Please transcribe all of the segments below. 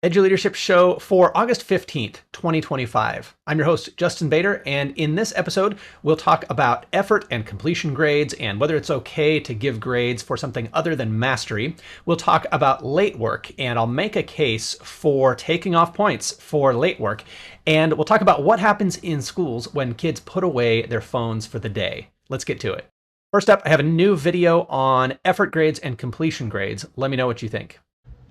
Eduleadership show for August 15th, 2025. I'm your host, Justin Bader, and in this episode, we'll talk about effort and completion grades and whether it's okay to give grades for something other than mastery. We'll talk about late work, and I'll make a case for taking off points for late work. And we'll talk about what happens in schools when kids put away their phones for the day. Let's get to it. First up, I have a new video on effort grades and completion grades. Let me know what you think.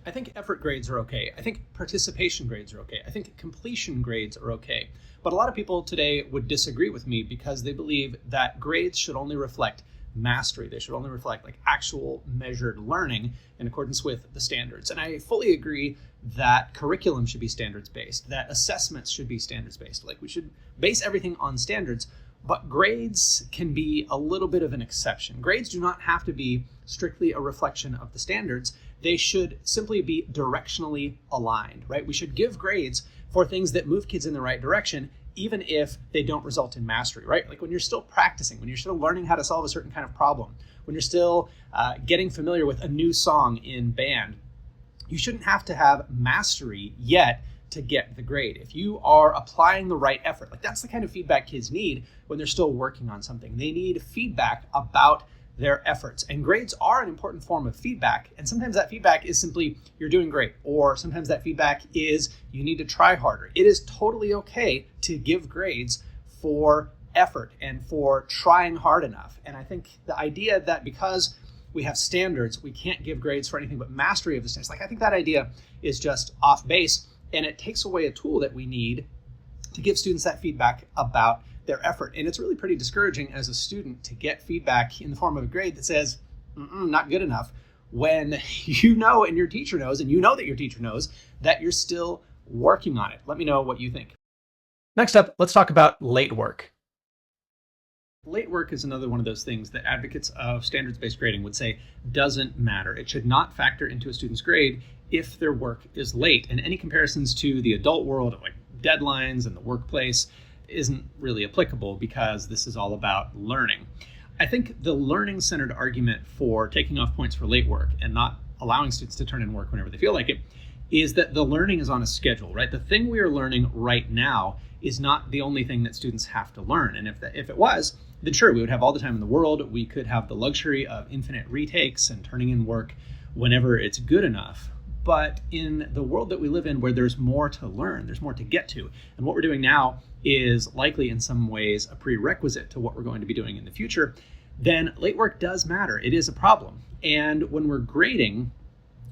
I think effort grades are okay. I think participation grades are okay. I think completion grades are okay. But a lot of people today would disagree with me because they believe that grades should only reflect mastery. They should only reflect like actual measured learning in accordance with the standards. And I fully agree that curriculum should be standards-based, that assessments should be standards-based. Like we should base everything on standards, but grades can be a little bit of an exception. Grades do not have to be strictly a reflection of the standards. They should simply be directionally aligned, right? We should give grades for things that move kids in the right direction, even if they don't result in mastery, right? Like when you're still practicing, when you're still learning how to solve a certain kind of problem, when you're still getting familiar with a new song in band, you shouldn't have to have mastery yet to get the grade. If you are applying the right effort, like that's the kind of feedback kids need when they're still working on something. They need feedback about their efforts, and grades are an important form of feedback. And sometimes that feedback is simply you're doing great, or sometimes that feedback is you need to try harder. It is totally okay to give grades for effort and for trying hard enough. And I think the idea that because we have standards, we can't give grades for anything but mastery of the standards, like I think that idea is just off base, and it takes away a tool that we need to give students that feedback about their effort. And it's really pretty discouraging as a student to get feedback in the form of a grade that says, not good enough, when you know and your teacher knows, and you know that your teacher knows that you're still working on it. Let me know what you think. Next up, let's talk about late work. Late work is another one of those things that advocates of standards-based grading would say doesn't matter. It should not factor into a student's grade if their work is late. And any comparisons to the adult world, like deadlines and the workplace, isn't really applicable because this is all about learning. I think the learning-centered argument for taking off points for late work and not allowing students to turn in work whenever they feel like it is that the learning is on a schedule, right? The thing we are learning right now is not the only thing that students have to learn. And if it was, then sure, we would have all the time in the world. We could have the luxury of infinite retakes and turning in work whenever it's good enough. But in the world that we live in where there's more to learn, there's more to get to. And what we're doing now is likely in some ways a prerequisite to what we're going to be doing in the future, then late work does matter. It is a problem. And when we're grading,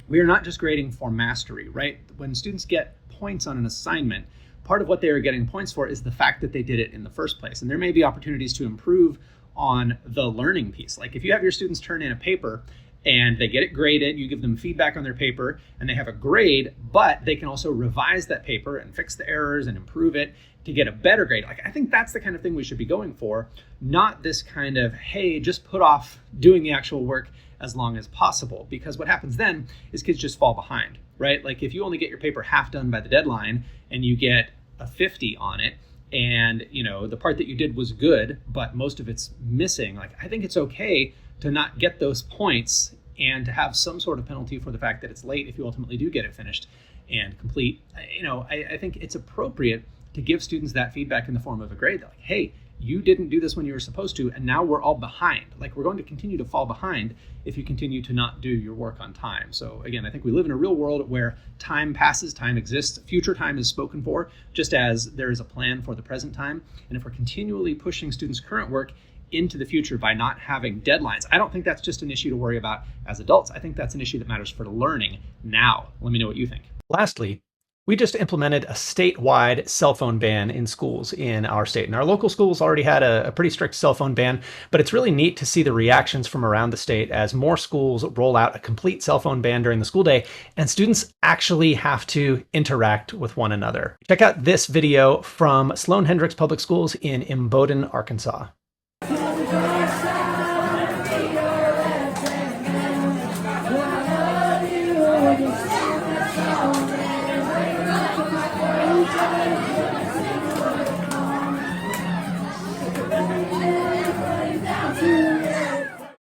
we are not just grading for mastery, right? When students get points on an assignment, part of what they are getting points for is the fact that they did it in the first place. And there may be opportunities to improve on the learning piece. Like if you have your students turn in a paper and they get it graded, you give them feedback on their paper and they have a grade, but they can also revise that paper and fix the errors and improve it to get a better grade. Like I think that's the kind of thing we should be going for, not this kind of, hey, just put off doing the actual work as long as possible. Because what happens then is kids just fall behind, right? Like if you only get your paper half done by the deadline and you get a 50 on it, and the part that you did was good, but most of it's missing, like I think it's okay to not get those points and to have some sort of penalty for the fact that it's late if you ultimately do get it finished and complete. I think it's appropriate to give students that feedback in the form of a grade. That like, hey, you didn't do this when you were supposed to, and now we're all behind. Like we're going to continue to fall behind if you continue to not do your work on time. So again, I think we live in a real world where time passes, time exists, future time is spoken for, just as there is a plan for the present time. And if we're continually pushing students' current work into the future by not having deadlines, I don't think that's just an issue to worry about as adults. I think that's an issue that matters for learning now. Let me know what you think. Lastly, we just implemented a statewide cell phone ban in schools in our state. And our local schools already had a pretty strict cell phone ban, but it's really neat to see the reactions from around the state as more schools roll out a complete cell phone ban during the school day, and students actually have to interact with one another. Check out this video from Sloan Hendricks Public Schools in Imboden, Arkansas.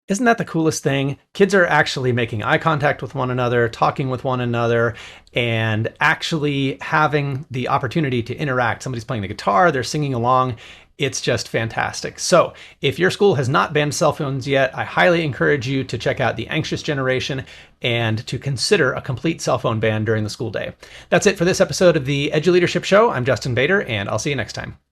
Isn't that the coolest thing? Kids are actually making eye contact with one another, talking with one another, and actually having the opportunity to interact. Somebody's playing the guitar, they're singing along. It's just fantastic. So if your school has not banned cell phones yet, I highly encourage you to check out The Anxious Generation and to consider a complete cell phone ban during the school day. That's it for this episode of the Eduleadership Show. I'm Justin Bader, and I'll see you next time.